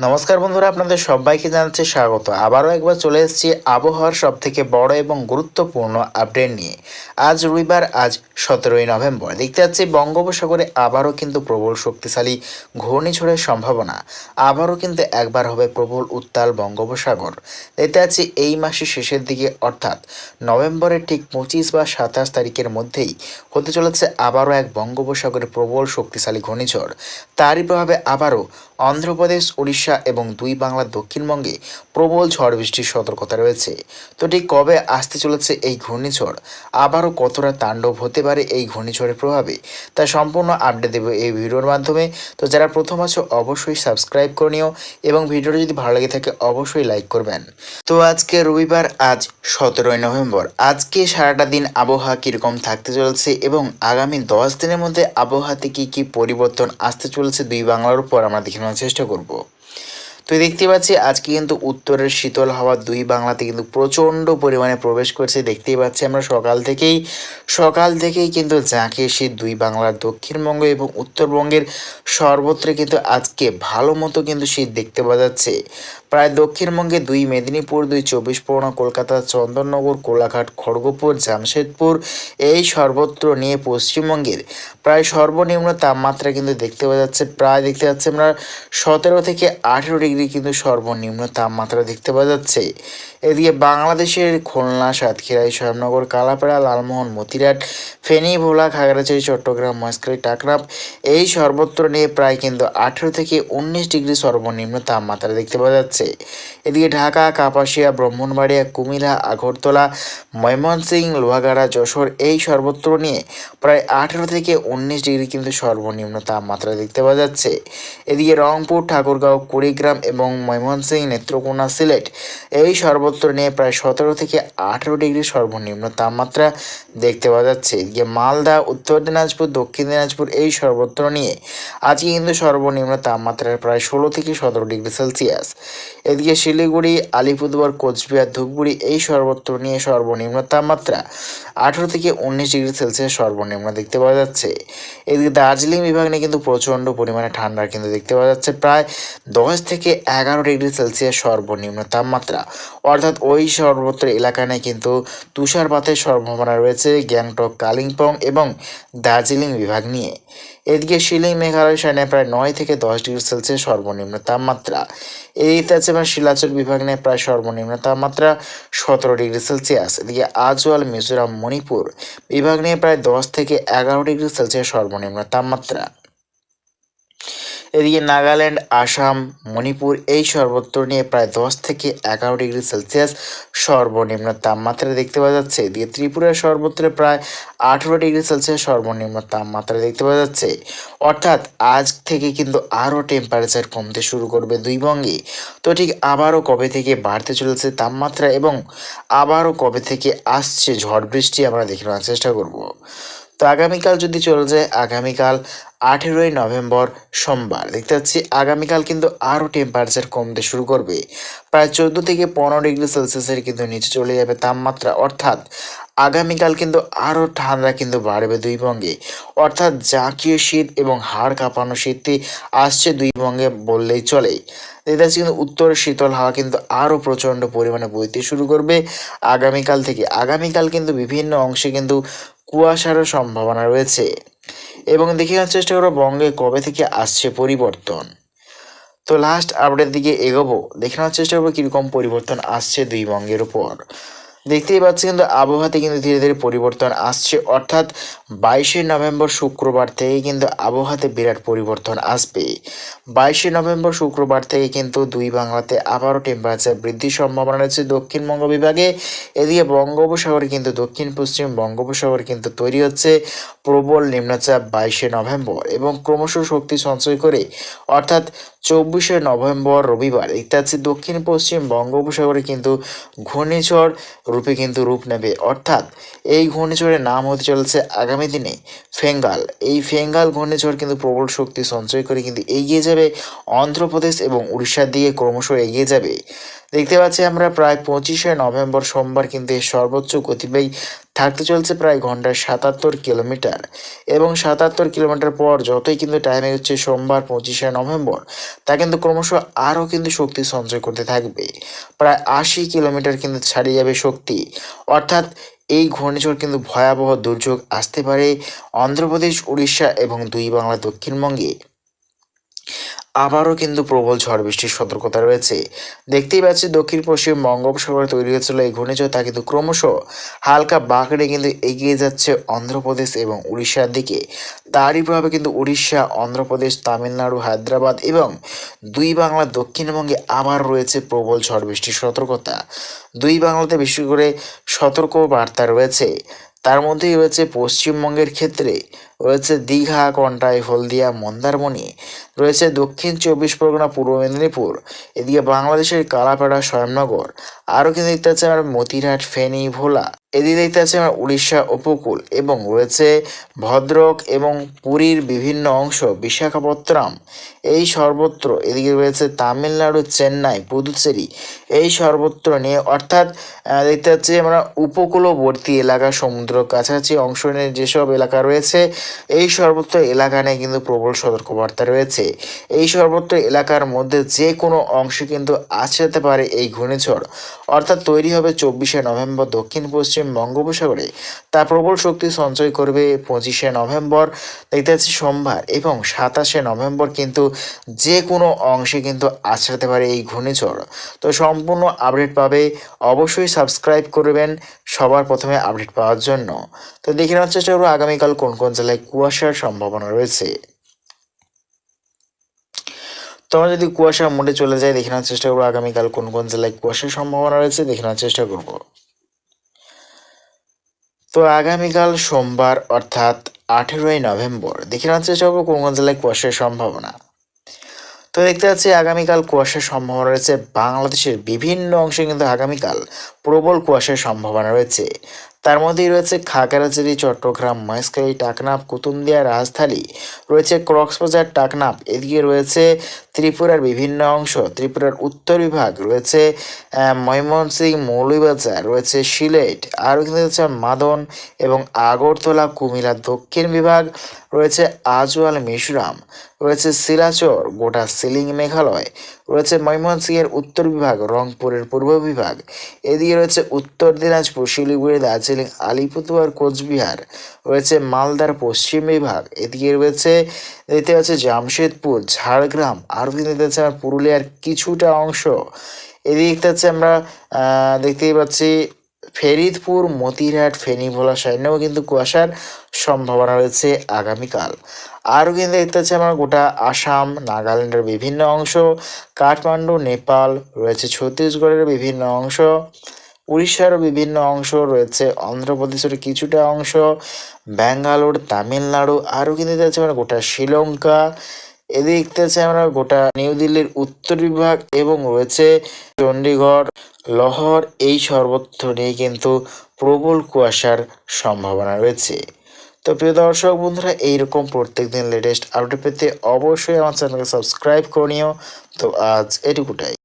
নমস্কার বন্ধুরা, আপনাদের সবাইকে জানাচ্ছি স্বাগত। আবারও একবার চলে এসেছি আবহাওয়ার সবথেকে বড় এবং গুরুত্বপূর্ণ আপডেট নিয়ে। আজ রবিবার, আজ 17ই নভেম্বর। দেখতে পাচ্ছি বঙ্গোপসাগরে আবারও কিন্তু প্রবল শক্তিশালী ঘূর্ণিঝড়ের সম্ভাবনা। আবারও কিন্তু একবার হবে প্রবল উত্তাল বঙ্গোপসাগর। দেখতে পাচ্ছি এই মাসের শেষের দিকে, অর্থাৎ নভেম্বরের ঠিক 25 বা 27 তারিখের মধ্যেই হতে চলেছে আবারও এক বঙ্গোপসাগরে প্রবল শক্তিশালী ঘূর্ণিঝড়। তারই প্রভাবে আবারও অন্ধ্রপ্রদেশ, উড়িষ্যা এবং দুই বাংলার দক্ষিণবঙ্গে প্রবল ঝড় বৃষ্টির সতর্কতা রয়েছে। তো ঠিক কবে আসতে চলেছে এই ঘূর্ণিঝড়, আবারও কতটা তাণ্ডব হতে পারে এই ঘূর্ণিঝড়ের প্রভাবে, তা সম্পূর্ণ আপডেট দেবো এই ভিডিওর মাধ্যমে। তো যারা প্রথম আছো অবশ্যই সাবস্ক্রাইব করে নিও এবং ভিডিওটি যদি ভালো লেগে থাকে অবশ্যই লাইক করবেন। তো আজকে রবিবার, আজ 17ই নভেম্বর। আজকে সারাটা দিন আবহাওয়া কীরকম থাকতে চলেছে এবং আগামী 10 দিনের মধ্যে আবহাওয়াতে কী কী পরিবর্তন আসতে চলেছে দুই বাংলার উপর আমরা দেখে নেওয়ার চেষ্টা করব। তো দেখতে পাচ্ছি আজকে কিন্তু উত্তরের শীতল হাওয়া দুই বাংলাতে কিন্তু প্রচণ্ড পরিমাণে প্রবেশ করছে। দেখতেই পাচ্ছি আমরা সকাল থেকেই কিন্তু ঝাঁকে শীত দুই বাংলার দক্ষিণবঙ্গ এবং উত্তরবঙ্গের সর্বত্র কিন্তু আজকে ভালো মতো কিন্তু শীত দেখতে পাওয়া যাচ্ছে। প্রায় দক্ষিণবঙ্গে দুই মেদিনীপুর, দুই 24 পরগনা, কলকাতা, চন্দননগর, কোলাঘাট, খড়গপুর, জামশেদপুর এই সর্বত্র নিয়ে পশ্চিমবঙ্গের প্রায় সর্বনিম্ন তাপমাত্রা কিন্তু দেখতে পাওয়া যাচ্ছে। প্রায় দেখতে পাচ্ছি আমরা 17 থেকে 18 ডিগ্রি কিন্তু সর্বনিম্ন তাপমাত্রা দেখতে পাওয়া যাচ্ছে। এদিকে বাংলাদেশের খুলনা, সাতক্ষীরা, শ্যামনগর, কালাপাড়া, লালমোহন, মতিরাট, ফেনী, ভোলা, খাগড়াছড়ি, চট্টগ্রাম, মহেশখালী, টাকনাফ এই সর্বত্র নিয়ে প্রায় কিন্তু 18 থেকে 19 ডিগ্রি সর্বনিম্ন তাপমাত্রা দেখতে পাওয়া যাচ্ছে। এদিকে ঢাকা, কাপাসিয়া, ব্রাহ্মণবাড়িয়া, কুমিল্লা, আগরতলা, ময়মনসিংহ, লোহাগাড়া, যশোর এই সর্বত্র নিয়ে প্রায় 18 থেকে 19 ডিগ্রি কিন্তু সর্বনিম্ন তাপমাত্রা দেখতে পাওয়া যাচ্ছে। এদিকে রংপুর, ঠাকুরগাঁও, কুড়িগ্রাম এবং ময়মনসিংহ, নেত্রকোনা, সিলেট এই সর্বত্র নিয়ে প্রায় 17 থেকে 18 ডিগ্রি সর্বনিম্ন তাপমাত্রা দেখতে পাওয়া যাচ্ছে। এদিকে মালদা, উত্তর দিনাজপুর, দক্ষিণ দিনাজপুর এই সর্বত্র নিয়ে আজকে কিন্তু সর্বনিম্ন তাপমাত্রা প্রায় 16 থেকে 17 ডিগ্রি সেলসিয়াস। এদিকে শিলিগুড়ি, আলিপুরদুয়ার, কোচবিহার, ধূপগুড়ি এই সর্বত্র নিয়ে সর্বনিম্ন তাপমাত্রা 18 থেকে 19 ডিগ্রি সেলসিয়াস সর্বনিম্ন দেখতে পাওয়া যাচ্ছে। এদিকে দার্জিলিং বিভাগ নিয়ে কিন্তু প্রচণ্ড পরিমাণে ঠান্ডা কিন্তু দেখতে পাওয়া যাচ্ছে। প্রায় 10 থেকে 11 ডিগ্রি সেলসিয়াস সর্বনিম্ন তাপমাত্রা, অর্থাৎ ওই সর্বত্র এলাকা নিয়ে কিন্তু তুষারপাতের সম্ভাবনা রয়েছে গ্যাংটক, কালিম্পং এবং দার্জিলিং বিভাগ নিয়ে। এদিকে শিলিং, মেঘালয় সাইনে প্রায় 9 থেকে 10 ডিগ্রি সেলসিয়াস সর্বনিম্ন তাপমাত্রা। এদিকে আছে আমার শিলাচর বিভাগ নিয়ে প্রায় সর্বনিম্ন তাপমাত্রা 17 ডিগ্রি সেলসিয়াস। এদিকে আজওয়াল, মিজোরাম, মণিপুর বিভাগ নিয়ে প্রায় 10 থেকে 11 ডিগ্রি সেলসিয়াস সর্বনিম্ন তাপমাত্রা। এদিকে নাগাল্যান্ড, আসাম, মণিপুর এই সর্বত্র নিয়ে প্রায় 10 থেকে 11 ডিগ্রি সেলসিয়াস সর্বনিম্ন তাপমাত্রা দেখতে পাওয়া যাচ্ছে। এদিকে ত্রিপুরার সর্বত্র প্রায় 18 ডিগ্রি সেলসিয়াস সর্বনিম্ন তাপমাত্রা দেখতে পাওয়া যাচ্ছে। অর্থাৎ আজ থেকে কিন্তু আরও টেম্পারেচার কমতে শুরু করবে দুই বঙ্গে। তো ঠিক আবারও কবে থেকে বাড়তে চলেছে তাপমাত্রা এবং আবারও কবে থেকে আসছে ঝড় বৃষ্টি আমরা দেখে নেওয়ার চেষ্টা করব। তো আগামীকাল যদি চলে যায়, আগামীকাল 18ই নভেম্বর সোমবার দেখতে পাচ্ছি আগামীকাল কিন্তু আরও টেম্পারেচার কমতে শুরু করবে। প্রায় 14 থেকে 15 ডিগ্রি সেলসিয়াসের কিন্তু নিচে চলে যাবে তাপমাত্রা। অর্থাৎ আগামীকাল কিন্তু আরও ঠান্ডা কিন্তু বাড়বে দুই বঙ্গে। অর্থাৎ জাঁকিয়ে শীত এবং হাড় কাঁপানো শীতে আসছে দুই বঙ্গে বললেই চলে। দেখতে পাচ্ছি কিন্তু উত্তরের শীতল হাওয়া কিন্তু আরও প্রচণ্ড পরিমাণে বইতে শুরু করবে আগামীকাল থেকে। আগামীকাল কিন্তু বিভিন্ন অংশে কিন্তু কুয়াশারও সম্ভাবনা রয়েছে এবং দেখে নেওয়ার চেষ্টা করবো বঙ্গে কবে থেকে আসছে পরিবর্তন। তো লাস্ট আপডেট দিকে এগোবো, দেখে নেওয়ার চেষ্টা করবো কীরকম পরিবর্তন আসছে দুই বঙ্গের উপর। দেখতেই পাচ্ছি কিন্তু আবহাওয়াতে কিন্তু ধীরে ধীরে পরিবর্তন আসছে। অর্থাৎ 22শে নভেম্বর শুক্রবার থেকে কিন্তু আবহাওয়াতে বিরাট পরিবর্তন আসবে। 22শে নভেম্বর শুক্রবার থেকে কিন্তু দুই বাংলাতে আবারও টেম্পারেচার বৃদ্ধির সম্ভাবনা রয়েছে দক্ষিণবঙ্গ বিভাগে। এদিকে বঙ্গোপসাগরে কিন্তু দক্ষিণ পশ্চিম বঙ্গোপসাগরে কিন্তু তৈরি হচ্ছে প্রবল নিম্নচাপ 22শে নভেম্বর এবং ক্রমশ শক্তি সঞ্চয় করে অর্থাৎ 24শে নভেম্বর রবিবার দেখতে পাচ্ছি দক্ষিণ পশ্চিম বঙ্গোপসাগরে কিন্তু ঘূর্ণিঝড় রূপে কিন্তু রূপ নেবে। অর্থাৎ এই ঘূর্ণিঝড়ের নাম হতে চলেছে আগামী দিনে ফেঙ্গাল। এই ফেঙ্গাল ঘূর্ণিঝড় কিন্তু প্রবল শক্তি সঞ্চয় করে কিন্তু এগিয়ে যাবে অন্ধ্রপ্রদেশ এবং উড়িষ্যার দিকে ক্রমশ এগিয়ে যাবে। দেখতে পাচ্ছি আমরা প্রায় 25শে নভেম্বর সোমবার কিন্তু এর সর্বোচ্চ গতিবেগ থাকতে চলছে প্রায় ঘন্টায় ৭৭ কিলোমিটার এবং ৭৭ কিলোমিটার পর যতই কিন্তু টাইম এগোচ্ছে সোমবার ২৫শে নভেম্বর তা কিন্তু ক্রমশ আরও কিন্তু শক্তি সঞ্চয় করতে থাকবে। প্রায় ৮০ কিলোমিটার কিন্তু ছাড়িয়ে যাবে শক্তি, অর্থাৎ এই ঘূর্ণিঝড় কিন্তু ভয়াবহ দুর্যোগ আসতে পারে অন্ধ্রপ্রদেশ, উড়িষ্যা এবং দুই বাংলা দক্ষিণবঙ্গে। আবারও কিন্তু প্রবল ঝড় বৃষ্টির সতর্কতা রয়েছে। দেখতেই পাচ্ছি দক্ষিণ পশ্চিম বঙ্গোপসাগরে তৈরি হয়েছিল এই ঘূর্ণিঝড়, তা কিন্তু ক্রমশ হালকা বাঁকড়ে কিন্তু এগিয়ে যাচ্ছে অন্ধ্রপ্রদেশ এবং উড়িষ্যার দিকে। তারই প্রভাবে কিন্তু উড়িষ্যা, অন্ধ্রপ্রদেশ, তামিলনাড়ু, হায়দ্রাবাদ এবং দুই বাংলা দক্ষিণবঙ্গে আবার রয়েছে প্রবল ঝড় বৃষ্টির সতর্কতা। দুই বাংলাতে বেশি করে সতর্ক বার্তা রয়েছে। তার মধ্যেই রয়েছে পশ্চিমবঙ্গের ক্ষেত্রে রয়েছে দীঘা, কন্টাই, হলদিয়া, মন্দারমণি, রয়েছে দক্ষিণ ২৪ পরগনা, পূর্ব মেদিনীপুর, এদিকে বাংলাদেশের কালাপাড়া, স্বয়ংনগর, আরও কিন্তু দেখতে পাচ্ছি আমরা মতিরহাট, ফেনী, ভোলা, এদিকে দেখতে পাচ্ছি আমরা উড়িষ্যা উপকূল এবং রয়েছে ভদ্রক এবং পুরীর বিভিন্ন অংশ, বিশাখাপত্তনম, এই সর্বত্র, এদিকে রয়েছে তামিলনাড়ু, চেন্নাই, পুদুচেরি, এই সর্বত্র নিয়ে, অর্থাৎ দেখতে পাচ্ছি আমরা উপকূলবর্তী এলাকা, সমুদ্র কাছাকাছি অংশ নিয়ে যেসব এলাকা রয়েছে এই সর্বত্র এলাকা নিয়ে কিন্তু প্রবল সতর্কবার্তা রয়েছে। এই সর্বত্র এলাকার মধ্যে যে কোনো অংশে কিন্তু যেতে পারে এই ঘূর্ণিঝড়, অর্থাৎ তৈরি হবে ২৪শে নভেম্বর দক্ষিণ পশ্চিম বঙ্গোপসাগরে। তা প্রবল শক্তি সঞ্চয় করবে ২৫শে নভেম্বর দেখতে পাচ্ছি সোমবার এবং ২৭শে নভেম্বর কিন্তু যে কোনো অংশে কিন্তু আছড়াতে পারে এই ঘূর্ণিঝড়। তো সম্পূর্ণ আপডেট পাবে, অবশ্যই সাবস্ক্রাইব করবেন সবার প্রথমে আপডেট পাওয়ার জন্য। তো দেখে নেওয়ার চেষ্টা করবো আগামীকাল কোন কোন জেলায় কুয়াশার সম্ভাবনা রয়েছে। তো আমরা যদি কুয়াশার মোডে চলে যাই, দেখে নেওয়ার চেষ্টা করবো আগামীকাল কোন কোন জেলায় কুয়াশার সম্ভাবনা রয়েছে, দেখে নেওয়ার চেষ্টা করব। তো আগামীকাল সোমবার অর্থাৎ ১৮ই নভেম্বর দেখে নেওয়ার চেষ্টা করবো কোন কোন জেলায় কুয়াশার সম্ভাবনা। তো দেখতে পাচ্ছি আগামীকাল কুয়াশার সম্ভাবনা রয়েছে বাংলাদেশের বিভিন্ন অংশে, কিন্তু আগামীকাল প্রবল কুয়াশার সম্ভাবনা রয়েছে। তার মধ্যেই রয়েছে খাগড়াছড়ি, চট্টগ্রাম, মহেশখালী, টাকনাফ, কুতুবদিয়া, রাজধানী, রয়েছে কক্সবাজার, টাকনাফ, এদিকে রয়েছে ত্রিপুরার বিভিন্ন অংশ, ত্রিপুরার উত্তর বিভাগ, রয়েছে ময়মনসিংহ, মৌলভীবাজার, রয়েছে সিলেট, আরও কিন্তু রয়েছে মাদন এবং আগরতলা, কুমিল্লা দক্ষিণ বিভাগ, রয়েছে আজওয়াল, মিজোরাম, রয়েছে শিলাচর, গোটা সিলিং, মেঘালয়, রয়েছে ময়মনসিংহের উত্তর বিভাগ, রংপুরের পূর্ব বিভাগ, এদিকে রয়েছে উত্তর দিনাজপুর, শিলিগুড়ি, দার্জিলিং, আলিপুরদুয়ার, কোচবিহার, রয়েছে মালদার পশ্চিম বিভাগ, এদিকে রয়েছে দেখতে পাচ্ছি জামশেদপুর, ঝাড়গ্রাম, আরও কিন্তু দেখতে পাচ্ছি আমরা পুরুলিয়ার কিছুটা অংশ, এদিকে দেখতে পাচ্ছি আমরা দেখতেই পাচ্ছি ফরিদপুর, মতিরহাট, ফেনী, ভোলা সাইডেও কিন্তু কুয়াশার সম্ভাবনা রয়েছে আগামীকাল। আরও কিন্তু দেখতে পাচ্ছি আমরা গোটা আসাম, নাগাল্যান্ডের বিভিন্ন অংশ, কাঠমান্ডু, নেপাল, রয়েছে ছত্তিশগড়ের বিভিন্ন অংশ, উড়িষ্যার বিভিন্ন অংশ, রয়েছে অন্ধ্রপ্রদেশের কিছুটা অংশ, ব্যাঙ্গালোর, তামিলনাড়ু, আরও কিন্তু দেখতে পাচ্ছি আমরা গোটা শ্রীলঙ্কা, এদিকে দেখতে পাচ্ছি আমরা গোটা নিউ দিল্লির উত্তর বিভাগ এবং রয়েছে চণ্ডীগড়, লহর, এই সর্বত্র নিয়ে কিন্তু প্রবল কুয়াশার সম্ভাবনা রয়েছে। তো প্রিয় দর্শক বন্ধুরা, এইরকম প্রত্যেকদিন লেটেস্ট আপডেট পেতে অবশ্যই আমার চ্যানেলকে সাবস্ক্রাইব করে নিও। তো আজ এটুকুটাই।